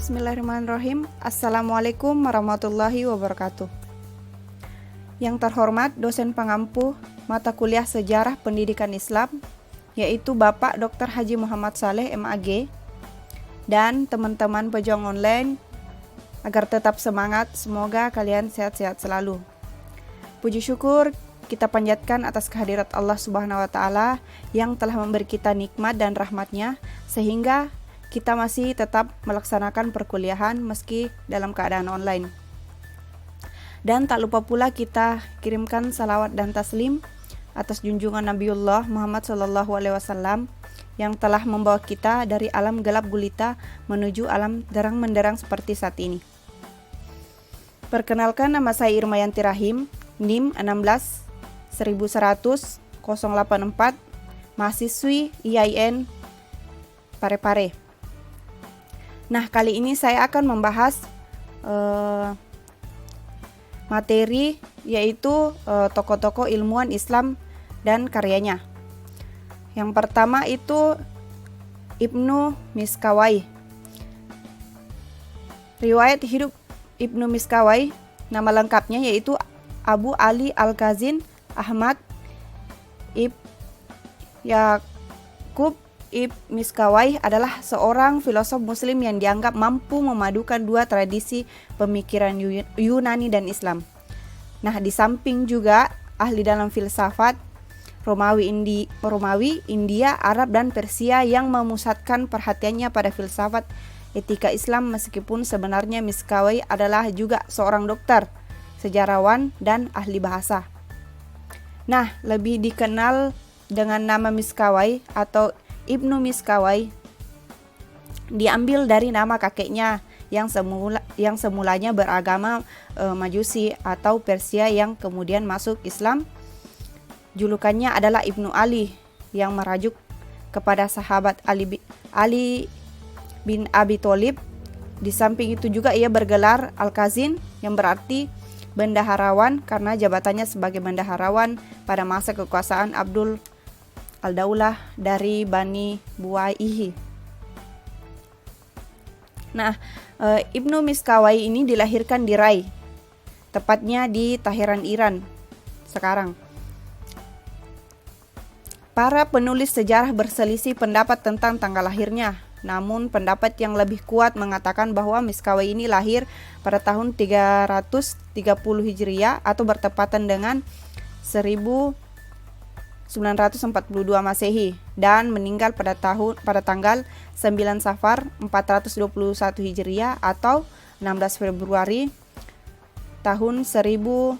Bismillahirrahmanirrahim. Assalamualaikum warahmatullahi wabarakatuh. Yang terhormat dosen pengampu mata kuliah Sejarah Pendidikan Islam, yaitu Bapak Dr. Haji Muhammad Saleh MAG, dan teman-teman pejuang online, agar tetap semangat, semoga kalian sehat-sehat selalu. Puji syukur kita panjatkan atas kehadirat Allah Subhanahu wa Ta'ala yang telah memberi kita nikmat dan rahmatnya, sehingga kita masih tetap melaksanakan perkuliahan meski dalam keadaan online. Dan tak lupa pula kita kirimkan salawat dan taslim atas junjungan Nabiullah Muhammad SAW yang telah membawa kita dari alam gelap gulita menuju alam terang menderang seperti saat ini. Perkenalkan, nama saya Irmayanti Rahim, NIM 16 1100 084, mahasiswi IAIN Parepare. Nah, kali ini saya akan membahas materi, yaitu tokoh-tokoh ilmuwan Islam dan karyanya. Yang pertama itu Ibnu Miskawayh. Riwayat hidup Ibnu Miskawayh, nama lengkapnya yaitu Abu Ali Al-Kazin Ahmad Ibn Yaqub Ibn Miskawayh adalah seorang filosof muslim yang dianggap mampu memadukan dua tradisi pemikiran Yunani dan Islam. Nah, di samping juga ahli dalam filsafat Romawi, India, Arab, dan Persia yang memusatkan perhatiannya pada filsafat etika Islam, meskipun sebenarnya Miskawayh adalah juga seorang dokter, sejarawan, dan ahli bahasa. Nah, lebih dikenal dengan nama Miskawayh atau Ibnu Miskawayh diambil dari nama kakeknya yang semulanya beragama Majusi atau Persia yang kemudian masuk Islam. Julukannya adalah Ibnu Ali yang merajuk kepada sahabat Ali bin Abi Thalib. Di samping itu juga ia bergelar Al-Kazin yang berarti bendaharawan karena jabatannya sebagai bendaharawan pada masa kekuasaan Abdul Al-Daulah dari Bani Buwaihi. Nah, Ibnu Miskawayh ini dilahirkan di Rai, tepatnya di Teheran, Iran sekarang. Para penulis sejarah berselisih pendapat tentang tanggal lahirnya. Namun pendapat yang lebih kuat mengatakan bahwa Miskawayh ini lahir pada tahun 330 Hijriah atau bertepatan dengan 1942 Masehi dan meninggal pada tanggal 9 Safar 421 Hijriah atau 16 Februari tahun 1030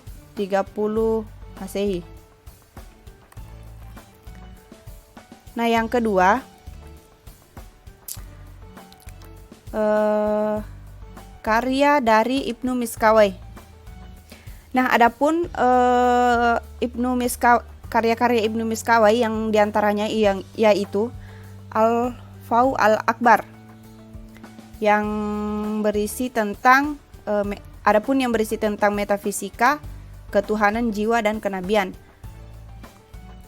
Masehi. Nah, yang kedua, karya dari Ibnu Miskawayh. Nah, adapun karya-karya Ibnu Miskawayh yang diantaranya yaitu Al-Faw Al-Akbar yang berisi tentang adapun yang berisi tentang metafisika, ketuhanan jiwa dan kenabian.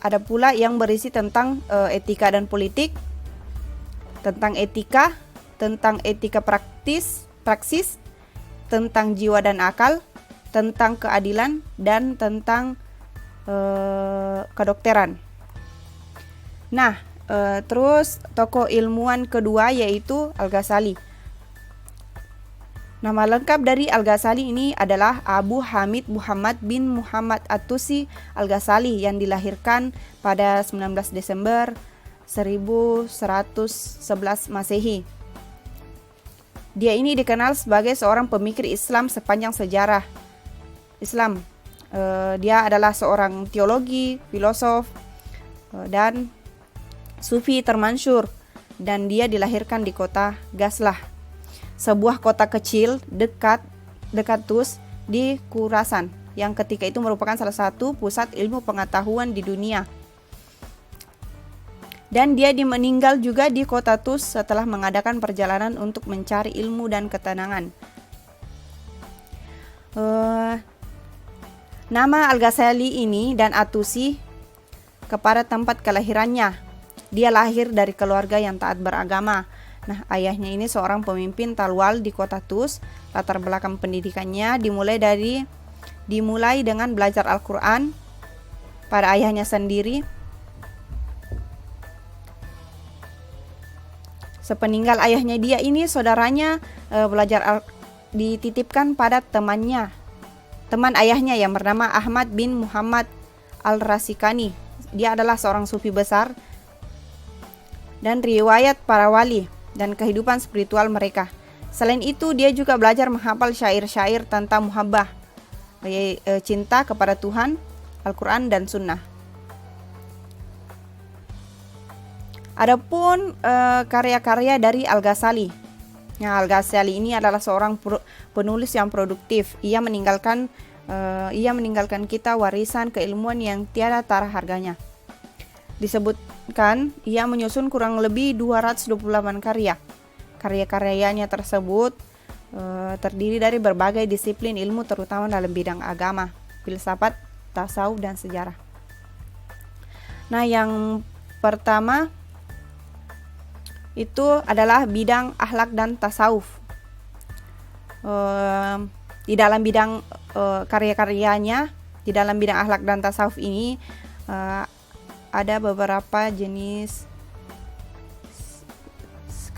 Ada pula yang berisi tentang etika dan politik, tentang etika praksis, tentang jiwa dan akal, tentang keadilan, dan tentang kedokteran. Nah, terus tokoh ilmuwan kedua yaitu Al-Ghazali. Nama lengkap dari Al-Ghazali ini adalah Abu Hamid Muhammad bin Muhammad At-Tusi Al-Ghazali yang dilahirkan pada 19 Desember 1111 Masehi. Dia ini dikenal sebagai seorang pemikir Islam sepanjang sejarah Islam. Dia adalah seorang teologi, filosof, dan sufi termasyhur, dan dia dilahirkan di kota Ghazlah, sebuah kota kecil dekat Tus di Khurasan, yang ketika itu merupakan salah satu pusat ilmu pengetahuan di dunia. Dan dia meninggal juga di kota Tus setelah mengadakan perjalanan untuk mencari ilmu dan ketenangan. Nama Al-Ghazali ini dan At-Tusi kepada tempat kelahirannya. Dia lahir dari keluarga yang taat beragama Nah, ayahnya ini seorang pemimpin Talwal di kota Tus. Latar belakang pendidikannya dimulai dengan belajar Al-Quran pada ayahnya sendiri. Sepeninggal ayahnya dia ini, saudaranya dititipkan pada teman ayahnya yang bernama Ahmad bin Muhammad Al-Rasikani. Dia adalah seorang sufi besar dan riwayat para wali dan kehidupan spiritual mereka. Selain itu, dia juga belajar menghafal syair-syair tentang muhabbah, cinta kepada Tuhan, Al-Quran dan Sunnah. Adapun karya-karya dari Al-Ghazali. Nah, Al-Ghazali ini adalah seorang penulis yang produktif. Ia meninggalkan kita warisan keilmuan yang tiada tara harganya. Disebutkan ia menyusun kurang lebih 228 karya. Karya-karyanya tersebut terdiri dari berbagai disiplin ilmu, terutama dalam bidang agama, filsafat, tasawuf, dan sejarah. Nah, yang pertama itu adalah bidang akhlak dan tasawuf. Di dalam bidang karya-karyanya, di dalam bidang akhlak dan tasawuf ini ada beberapa jenis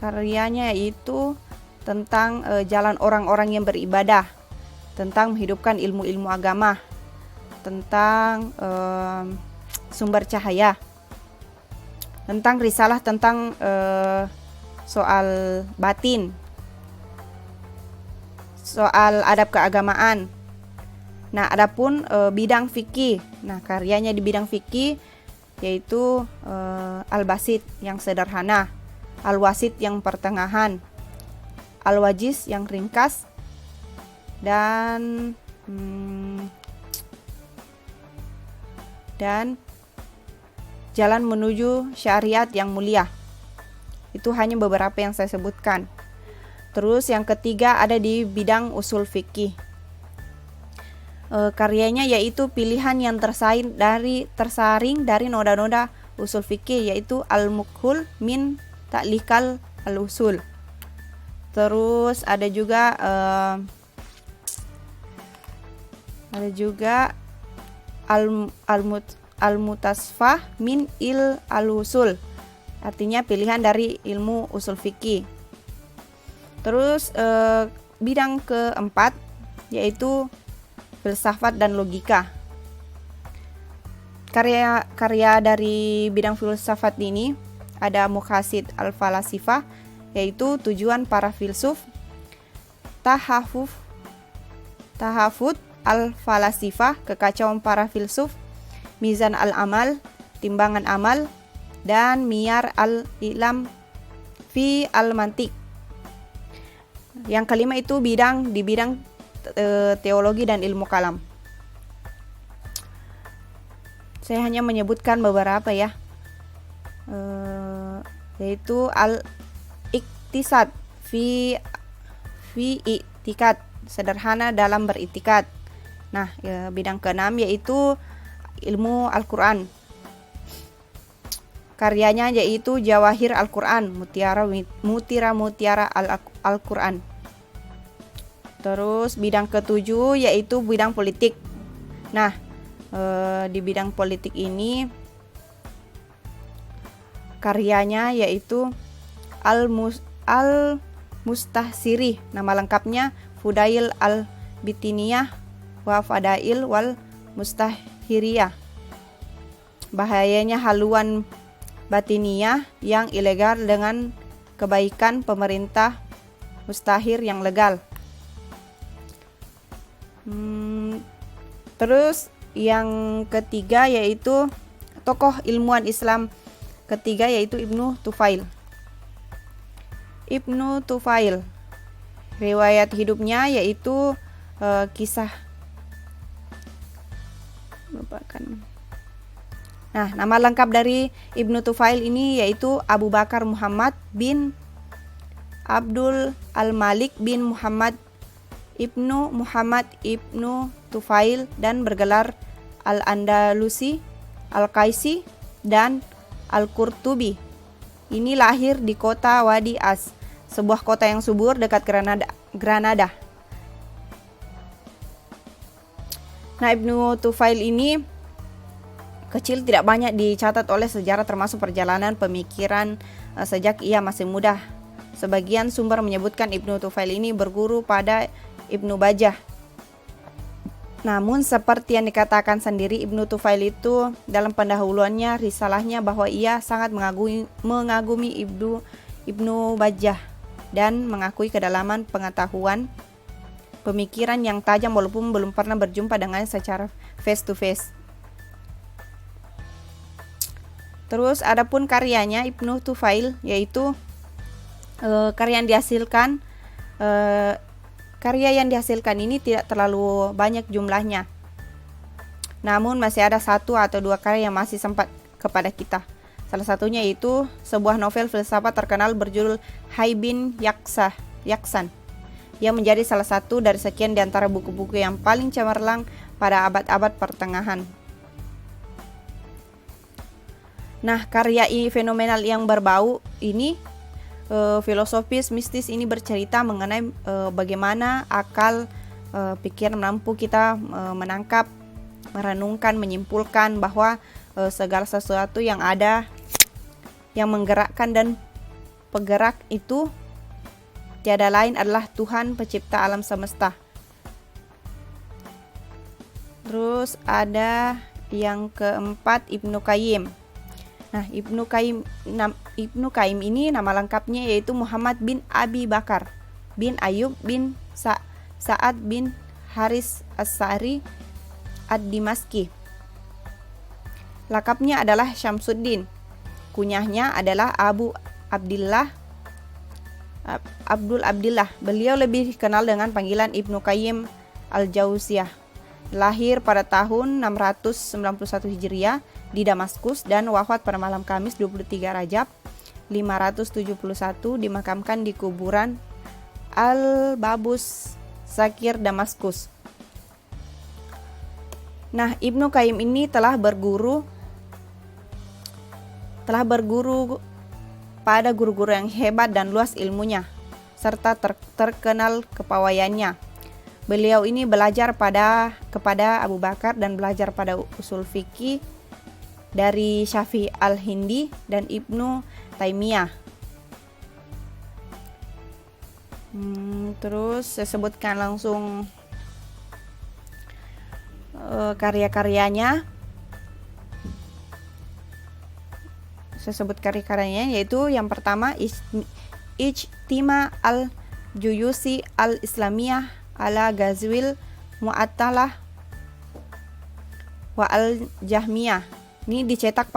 karyanya, yaitu tentang jalan orang-orang yang beribadah, tentang menghidupkan ilmu-ilmu agama, tentang sumber cahaya, tentang risalah tentang soal batin, soal adab keagamaan. Nah, adapun bidang fikih, nah karyanya di bidang fikih yaitu Al-Basit yang sederhana, Al-Wasit yang pertengahan, Al-Wajiz yang ringkas, dan Jalan Menuju Syariat yang Mulia. Itu hanya beberapa yang saya sebutkan. Terus yang ketiga ada di bidang usul fikih. Karyanya yaitu pilihan yang tersaring dari noda-noda usul fikih, yaitu Al-Mukhul min Ta'likal Al-Usul. Terus ada juga Al-Mutasfah min Il Al-Usul, artinya pilihan dari ilmu usul fikih. Terus bidang keempat yaitu filsafat dan logika. Karya dari bidang filsafat ini ada Muqasid Al-Falasifah, yaitu tujuan para filsuf, Tahafut Al-Falasifah, kekacauan para filsuf, Mizan Al-Amal, timbangan amal, dan Miyar Al-Ilam fi Al-Mantiq. Yang kelima itu di bidang teologi dan ilmu kalam. Saya hanya menyebutkan beberapa ya, yaitu Al-Iktisad fi i'tikad, sederhana dalam beriktikad. Nah, bidang keenam yaitu ilmu Al-Quran. Karyanya yaitu Jawahir Al-Quran, mutiara Al-Quran. Terus bidang ketujuh yaitu bidang politik. Nah, di bidang politik ini karyanya yaitu Al-Mustahsiri, nama lengkapnya Fudail Al-Bitiniyah wa Fadail wal Mustahhiriyah. Bahayanya haluan batiniyah yang ilegal dengan kebaikan pemerintah mustahir yang legal. Terus yang ketiga yaitu tokoh ilmuwan Islam ketiga yaitu Ibnu Tufail. Ibnu Tufail, riwayat hidupnya yaitu kisah Nah, nama lengkap dari Ibnu Tufail ini yaitu Abu Bakar Muhammad bin Abdul Al-Malik bin Muhammad Ibnu Muhammad Ibnu Tufail, dan bergelar Al-Andalusi, Al-Qaisi, dan Al-Qurtubi. ini lahir di kota Wadi As, sebuah kota yang subur dekat Granada. Nah, Ibnu Tufail ini kecil tidak banyak dicatat oleh sejarah, termasuk perjalanan pemikiran sejak ia masih muda. Sebagian sumber menyebutkan Ibnu Tufail ini berguru pada Ibnu Bajjah. Namun seperti yang dikatakan sendiri Ibnu Tufail itu dalam pendahuluannya risalahnya bahwa ia sangat mengagumi Ibnu Bajjah dan mengakui kedalaman pengetahuan, pemikiran yang tajam walaupun belum pernah berjumpa dengannya secara face to face. Terus adapun karyanya Ibnu Tufail, yaitu karya yang dihasilkan ini tidak terlalu banyak jumlahnya. Namun masih ada satu atau dua karya yang masih sempat kepada kita. Salah satunya yaitu sebuah novel filsafat terkenal berjudul Hayy bin Yaqzan, yang menjadi salah satu dari sekian di antara buku-buku yang paling cemerlang pada abad-abad pertengahan. Nah, karya ini fenomenal yang berbau ini filosofis mistis ini bercerita mengenai bagaimana akal pikiran mampu kita menangkap, merenungkan, menyimpulkan bahwa segala sesuatu yang ada, yang menggerakkan dan penggerak itu tiada lain adalah Tuhan pencipta alam semesta. Terus ada yang keempat Ibnu Qayyim. Nah, Ibnu Qayyim ini nama lengkapnya yaitu Muhammad bin Abi Bakar bin Ayub bin Sa'ad bin Haris As-Sa'ri Ad-Dimaski. Lakapnya adalah Syamsuddin. Kunyahnya adalah Abdul Abdillah. Beliau lebih dikenal dengan panggilan Ibnu Qayyim Al-Jauziyah. Lahir pada tahun 691 Hijriah di Damaskus dan wafat pada malam Kamis 23 Rajab 571, dimakamkan di kuburan Al-Babus Zakir, Damaskus. Nah, Ibnu Qayyim ini telah berguru pada guru-guru yang hebat dan luas ilmunya serta terkenal kepawaiannya. Beliau ini belajar kepada Abu Bakar dan belajar pada usul fikih dari Syafi'i Al-Hindi dan Ibnu Taimiyah. Terus saya sebutkan langsung karya-karyanya. Saya sebut karya-karyanya yaitu yang pertama Ijtima al-Juyusi al-Islamiyah ala Ghazwil Mu'attalah wa al-Jahmiyah. Ini dicetak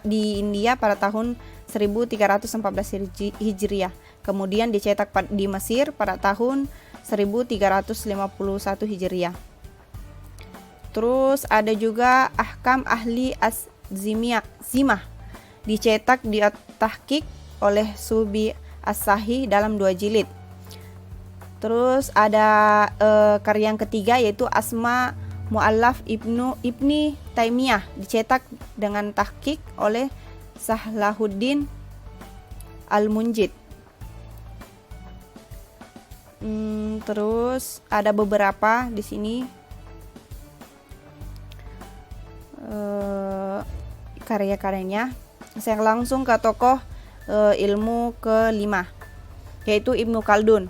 di India pada tahun 1314 Hijriah. Kemudian dicetak di Mesir pada tahun 1351 Hijriah. Terus ada juga Ahkam Ahli Az-Zimah. Dicetak di tahqiq oleh Subi As-Sahih dalam 2 jilid. Terus ada karya yang ketiga yaitu Asma Mu'allaf Ibni Taimiyah, dicetak dengan tahqiq oleh Sahlahuddin Al-Munjid. Terus ada beberapa di sini karya-karyanya. Saya langsung ke tokoh ilmu kelima yaitu Ibnu Khaldun.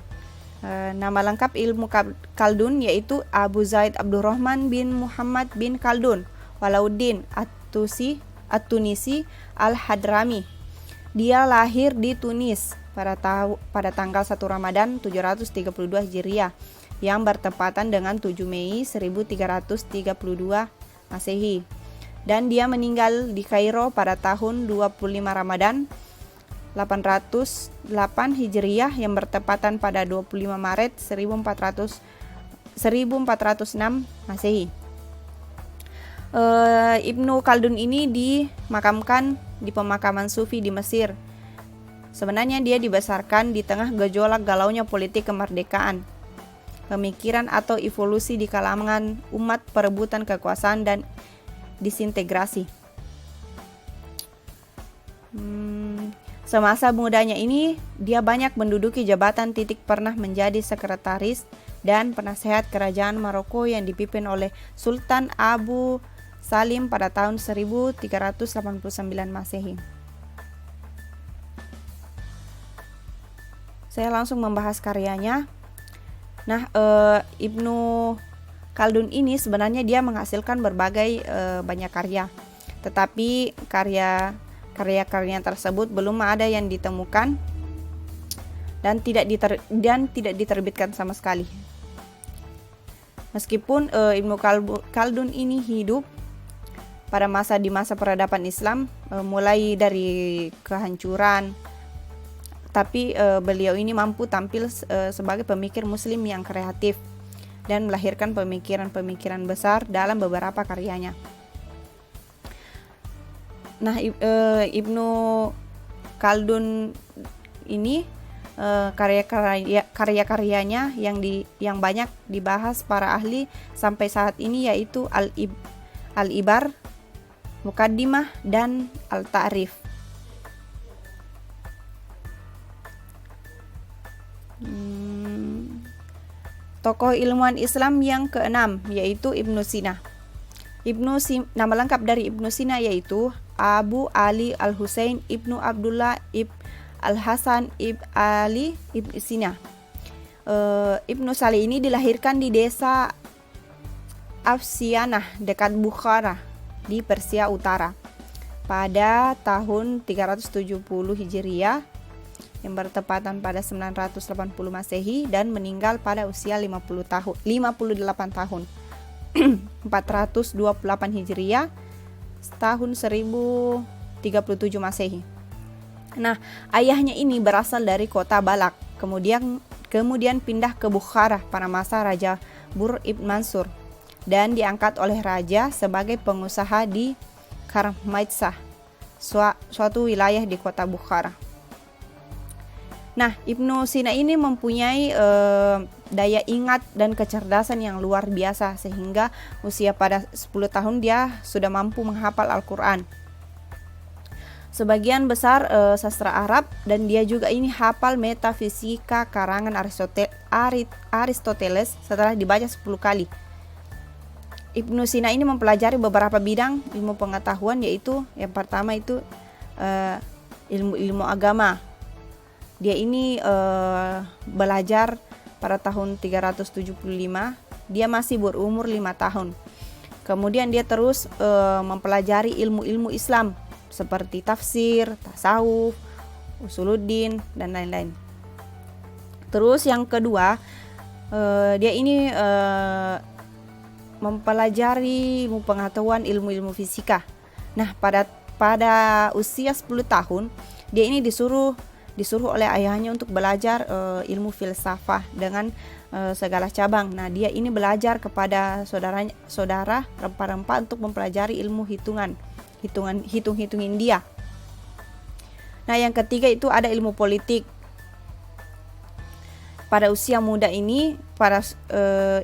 Nama lengkap Ilmu Khaldun yaitu Abu Zaid Abdurrahman bin Muhammad bin Khaldun Walauddin At-Tunisi Al-Hadrami. Dia lahir di Tunis pada tanggal 1 Ramadan 732 Hijriah yang bertepatan dengan 7 Mei 1332 Masehi. Dan dia meninggal di Kairo pada tahun 25 Ramadan 808 Hijriah yang bertepatan pada 25 Maret 1406 Masehi. Ibnu Khaldun ini dimakamkan di pemakaman Sufi di Mesir. Sebenarnya dia dibesarkan di tengah gejolak galaunya politik kemerdekaan, pemikiran atau evolusi di kalangan umat, perebutan kekuasaan dan disintegrasi. Semasa mudanya ini, dia banyak menduduki jabatan, pernah menjadi sekretaris dan penasehat kerajaan Maroko yang dipimpin oleh Sultan Abu Salim pada tahun 1389 Masehi. Saya langsung membahas karyanya. Nah, Ibnu Khaldun ini sebenarnya dia menghasilkan berbagai banyak karya, tetapi karya-karya tersebut belum ada yang ditemukan dan tidak diterbitkan sama sekali. Meskipun Ibnu Khaldun ini hidup pada di masa peradaban Islam, mulai dari kehancuran, tapi beliau ini mampu tampil sebagai pemikir muslim yang kreatif dan melahirkan pemikiran-pemikiran besar dalam beberapa karyanya. Nah, Ibnu Khaldun ini karya-karyanya yang banyak dibahas para ahli sampai saat ini, yaitu Al-Ibar, Muqaddimah, dan Al-Ta'rif. Tokoh ilmuwan Islam yang keenam yaitu Ibnu Sina. Nama lengkap dari Ibnu Sina yaitu Abu Ali Al-Husain Ibnu Abdullah Al-Hasan Ali Ibnu Sina. Ibnu Salih ini dilahirkan di desa Afsianah dekat Bukhara di Persia Utara pada tahun 370 Hijriah yang bertepatan pada 980 Masehi dan meninggal pada usia 58 tahun 428 Hijriah tahun 1037 Masehi. Nah, ayahnya ini berasal dari kota Balak, kemudian pindah ke Bukhara pada masa Raja Burr ibn Mansur dan diangkat oleh raja sebagai pengusaha di Karmaitsah, suatu wilayah di kota Bukhara. Nah, Ibnu Sina ini mempunyai daya ingat dan kecerdasan yang luar biasa, sehingga usia pada 10 tahun dia sudah mampu menghafal Al-Quran, sebagian besar sastra Arab, dan dia juga ini hafal metafisika karangan Aristoteles setelah dibaca 10 kali. Ibnu Sina ini mempelajari beberapa bidang ilmu pengetahuan, yaitu yang pertama itu ilmu agama. Dia ini belajar pada tahun 375, dia masih berumur 5 tahun. Kemudian dia terus mempelajari ilmu-ilmu Islam seperti tafsir, tasawuf, usuluddin, dan lain-lain. Terus yang kedua, dia ini mempelajari pengetahuan ilmu-ilmu fisika. Nah, pada usia 10 tahun, dia ini disuruh oleh ayahnya untuk belajar ilmu filsafah dengan segala cabang. Nah, dia ini belajar kepada saudara rempah-rempah untuk mempelajari ilmu hitung India. Nah, yang ketiga itu ada ilmu politik. Pada usia muda ini,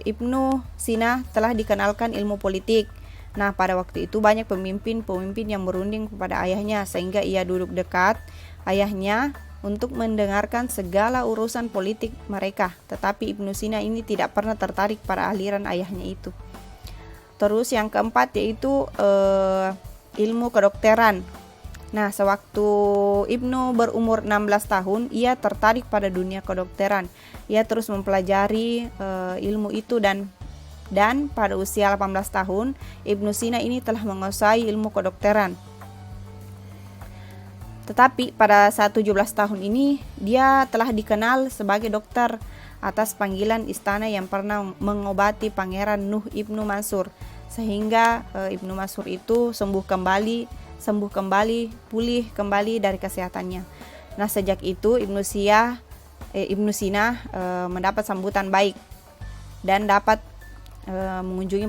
Ibnu Sina telah dikenalkan ilmu politik. Nah, pada waktu itu banyak pemimpin yang berunding kepada ayahnya, sehingga ia duduk dekat ayahnya untuk mendengarkan segala urusan politik mereka. Tetapi Ibnu Sina ini tidak pernah tertarik pada aliran ayahnya itu. Terus yang keempat yaitu ilmu kedokteran. Nah, sewaktu Ibnu berumur 16 tahun, ia tertarik pada dunia kedokteran. Ia terus mempelajari ilmu itu dan pada usia 18 tahun, Ibnu Sina ini telah menguasai ilmu kedokteran. Tetapi pada saat 17 tahun ini, dia telah dikenal sebagai dokter atas panggilan istana yang pernah mengobati Pangeran Nuh Ibnu Mansur, sehingga Ibnu Mansur itu sembuh kembali, pulih kembali dari kesehatannya. Nah, sejak itu Ibnu Sina mendapat sambutan baik dan dapat mengunjungi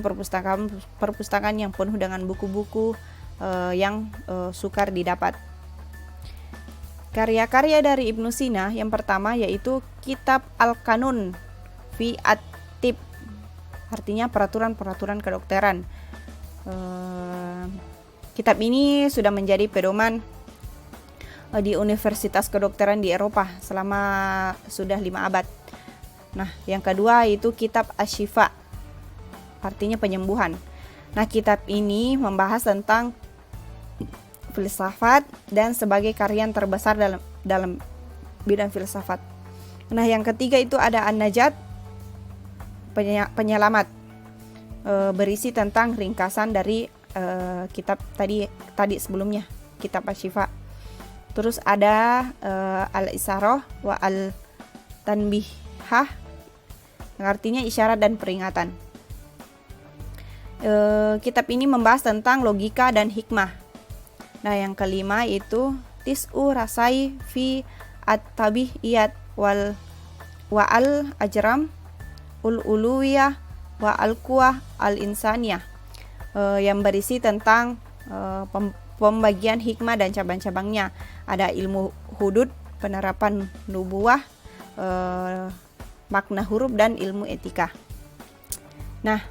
perpustakaan yang penuh dengan buku-buku yang sukar didapat. Karya-karya dari Ibnu Sina yang pertama yaitu Kitab Al-Qanun fi At-Tib, artinya peraturan-peraturan kedokteran. Kitab ini sudah menjadi pedoman di universitas kedokteran di Eropa selama sudah 5 abad. Nah, yang kedua itu kitab Asy-Syifa, artinya penyembuhan. Nah, kitab ini membahas tentang filsafat dan sebagai karya yang terbesar dalam bidang filsafat. Nah, yang ketiga itu ada An-Najat, penyelamat, berisi tentang ringkasan dari kitab tadi sebelumnya, kitab Asy-Syifa. Terus ada Al-Isyarah wa Al-Tanbihah, yang artinya isyarat dan peringatan. Kitab ini membahas tentang logika dan hikmah. Nah, yang kelima itu Tis'u Rasai fi At-Tabi'iyat wa Al-Ajram Ul-Uluwiyah wa Al-Quwah Al-Insaniyah, yang berisi tentang pembagian hikmah dan cabang-cabangnya. Ada ilmu hudud, penerapan nubuwah, makna huruf, dan ilmu etika. Nah,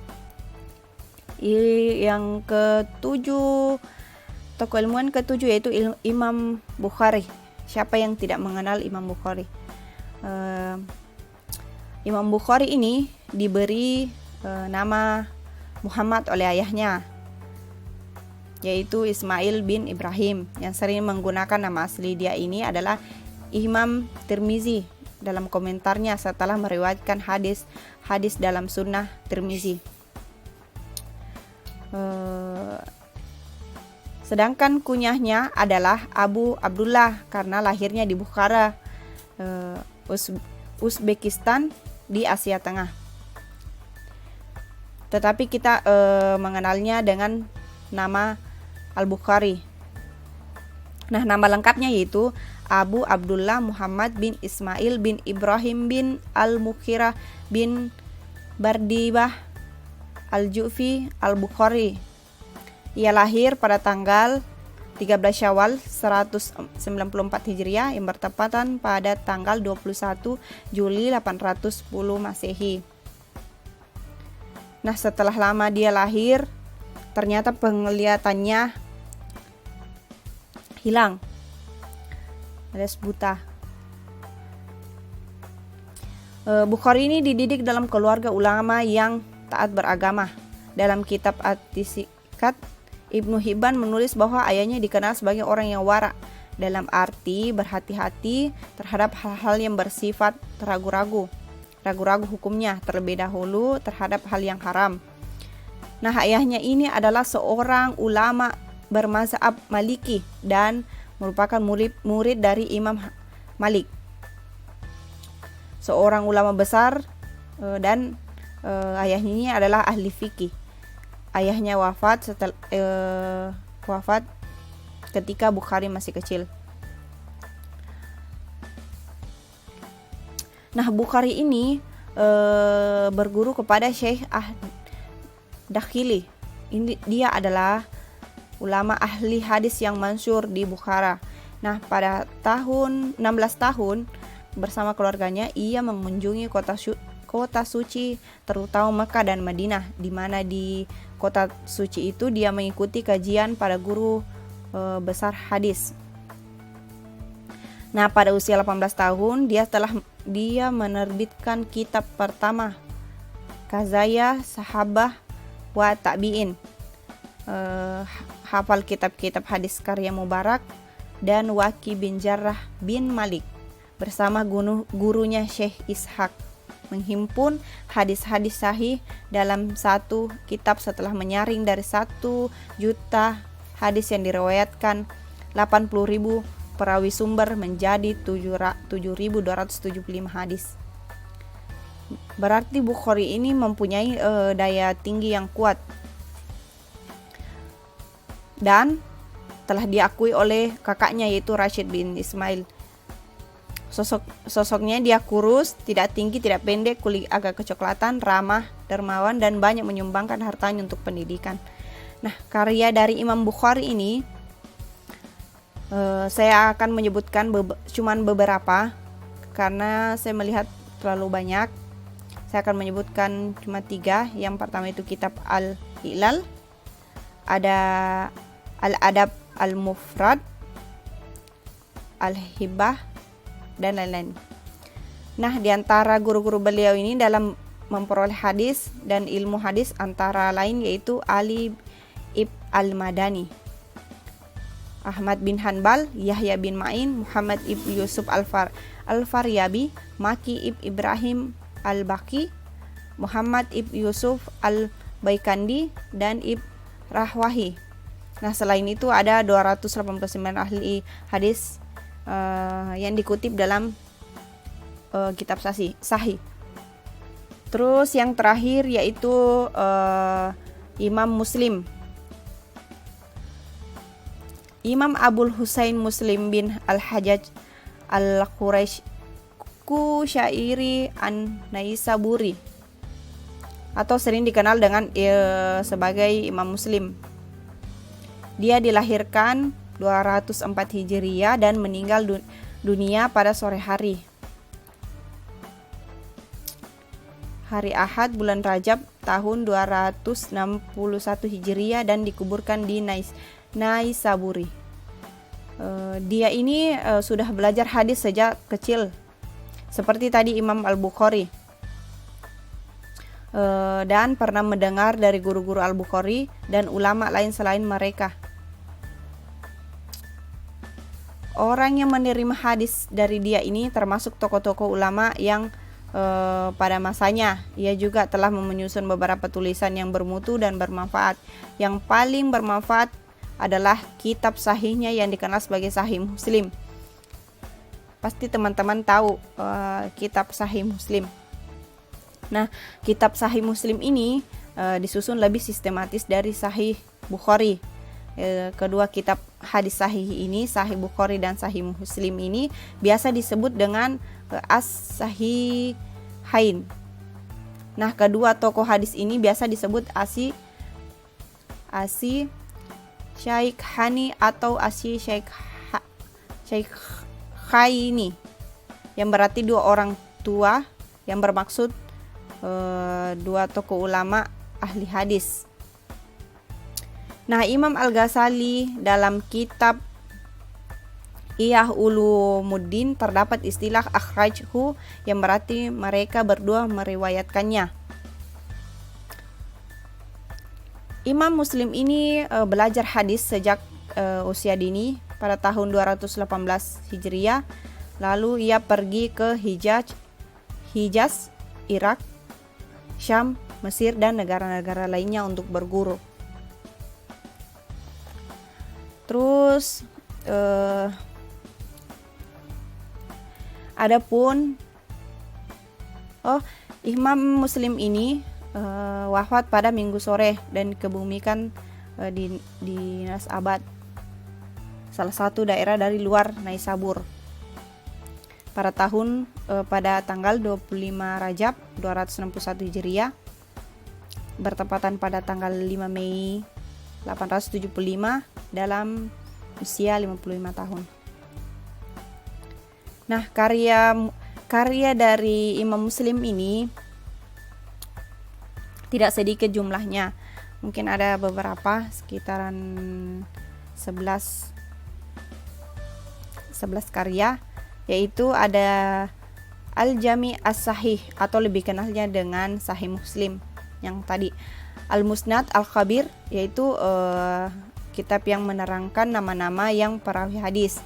yang ketujuh, tokoh ilmuwan ketujuh yaitu Imam Bukhari. Siapa yang tidak mengenal Imam Bukhari? Imam Bukhari ini diberi nama Muhammad oleh ayahnya, yaitu Ismail bin Ibrahim. Yang sering menggunakan nama asli dia ini adalah Imam Tirmizi dalam komentarnya setelah meriwayatkan hadis dalam Sunnah Tirmizi. Sedangkan kunyahnya adalah Abu Abdullah karena lahirnya di Bukhara, Uzbekistan di Asia Tengah. Tetapi kita mengenalnya dengan nama Al-Bukhari. Nah, nama lengkapnya yaitu Abu Abdullah Muhammad bin Ismail bin Ibrahim bin Al-Mukhirah bin Bardibah Al-Ju'fi Al-Bukhari. Ia lahir pada tanggal 13 Syawal 194 Hijriah yang bertepatan pada tanggal 21 Juli 810 Masehi. Nah, setelah lama dia lahir, ternyata penglihatannya hilang, alias buta. Bukhari ini dididik dalam keluarga ulama yang taat beragama. Dalam kitab At-Tisikat, Ibnu Hibban menulis bahwa ayahnya dikenal sebagai orang yang wara, dalam arti berhati-hati terhadap hal-hal yang bersifat ragu-ragu hukumnya terlebih dahulu terhadap hal yang haram. Nah, ayahnya ini adalah seorang ulama bermazhab Maliki dan merupakan murid dari Imam Malik, seorang ulama besar, dan ayahnya ini adalah ahli fikih. Ayahnya wafat ketika Bukhari masih kecil. Nah, Bukhari ini berguru kepada Syekh Dakhili. Dia adalah ulama ahli hadis yang masyhur di Bukhara. Nah, pada tahun 16 tahun bersama keluarganya ia mengunjungi kota suci terutama Mekah dan Madinah, di mana di kota suci itu dia mengikuti kajian para guru besar hadis. Nah, pada usia 18 tahun dia menerbitkan kitab pertama, Kazaya Sahabah wa Tabi'in, hafal kitab-kitab hadis karya Mubarak dan Waki bin Jarrah bin Malik bersama gurunya Syekh Ishaq, menghimpun hadis-hadis sahih dalam satu kitab setelah menyaring dari 1 juta hadis yang diriwayatkan 80.000 perawi sumber menjadi 7.275 hadis. Berarti Bukhari ini mempunyai daya tinggi yang kuat dan telah diakui oleh kakaknya yaitu Rashid bin Ismail. Sosoknya dia kurus, tidak tinggi, tidak pendek, kulit agak kecoklatan, ramah, dermawan, dan banyak menyumbangkan hartanya untuk pendidikan. Nah, karya dari Imam Bukhari ini saya akan menyebutkan cuman beberapa karena saya melihat terlalu banyak. Saya akan menyebutkan cuma 3. Yang pertama itu kitab Al-Ilal, ada Al-Adab Al-Mufrad, Al-Hibbah, dan lain-lain. Nah, di antara guru-guru beliau ini dalam memperoleh hadis dan ilmu hadis antara lain yaitu Ali ibn al-Madani, Ahmad bin Hanbal, Yahya bin Ma'in, Muhammad ibn Yusuf al-Faryabi, Maki ibn Ibrahim al-Baqi, Muhammad ibn Yusuf al-Baikandi, dan ibn Rahwahi. Nah, selain itu ada 289 ahli hadis yang dikutip dalam kitab sahih. Terus yang terakhir yaitu Imam Muslim. Imam Abul Husain Muslim bin Al-Hajjaj Al-Quraisy An-Naisaburi, atau sering dikenal dengan sebagai Imam Muslim. Dia dilahirkan 204 Hijriah dan meninggal dunia pada sore hari Ahad bulan Rajab tahun 261 Hijriah dan dikuburkan di Naisaburi. Dia ini sudah belajar hadis sejak kecil, seperti tadi Imam Al-Bukhari, dan pernah mendengar dari guru-guru Al-Bukhari dan ulama lain selain mereka. Orang yang menerima hadis dari dia ini termasuk tokoh-tokoh ulama yang pada masanya. Ia juga telah menyusun beberapa tulisan yang bermutu dan bermanfaat. Yang paling bermanfaat adalah kitab sahihnya yang dikenal sebagai Sahih Muslim. Pasti teman-teman tahu kitab Sahih Muslim. Nah, kitab Sahih Muslim ini disusun lebih sistematis dari Sahih Bukhari. Kedua kitab hadis sahih ini, Sahih Bukhari dan Sahih Muslim ini, biasa disebut dengan As-Sahihain. Nah, kedua tokoh hadis ini biasa disebut Syaikhani atau Syaikhaini, yang berarti dua orang tua, yang bermaksud dua tokoh ulama ahli hadis. Nah, Imam Al-Ghazali dalam kitab Ihya Ulumuddin terdapat istilah akhrajhu yang berarti mereka berdua meriwayatkannya. Imam Muslim ini belajar hadis sejak usia dini pada tahun 218 Hijriah. Lalu ia pergi ke Hijaz, Irak, Syam, Mesir, dan negara-negara lainnya untuk berguru. Terus adapun Imam Muslim ini wafat pada Minggu sore dan dikebumikan di Nasabad, salah satu daerah dari luar Naisabur, pada tanggal 25 Rajab 261 Hijriah, bertepatan pada tanggal 5 Mei 875 dalam usia 55 tahun. Nah, karya dari Imam Muslim ini tidak sedikit jumlahnya. Mungkin ada beberapa, sekitaran 11 karya, yaitu ada Al-Jami' As-Sahih atau lebih kenalnya dengan Sahih Muslim yang tadi, Al-Musnad Al-Khabir, yaitu kitab yang menerangkan nama-nama yang perawi hadis.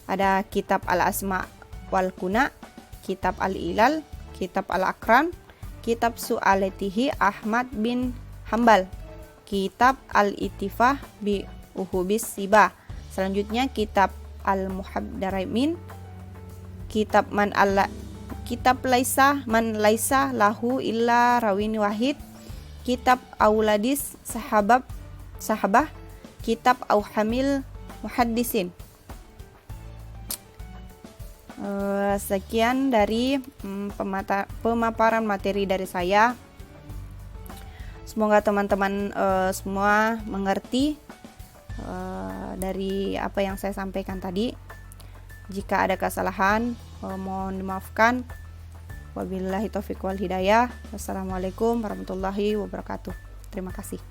Ada kitab Al-Asma wal Kuna, kitab Al-Ilal, kitab Al-Akran, kitab Su'alatihi Ahmad bin Hambal, kitab Al-Itifah bi Uhubis Siba. Selanjutnya kitab Al-Muhaddaramin, kitab Laisa Man Laisa Lahu Illa Rawin Wahid, kitab Auladis Sahabah, kitab Auhamil Muhaddisin. Sekian dari pemaparan materi dari saya. Semoga teman-teman semua mengerti dari apa yang saya sampaikan tadi. Jika ada kesalahan, mohon dimaafkan. Wabillahi taufiq wal hidayah. Wassalamualaikum warahmatullahi wabarakatuh. Terima kasih.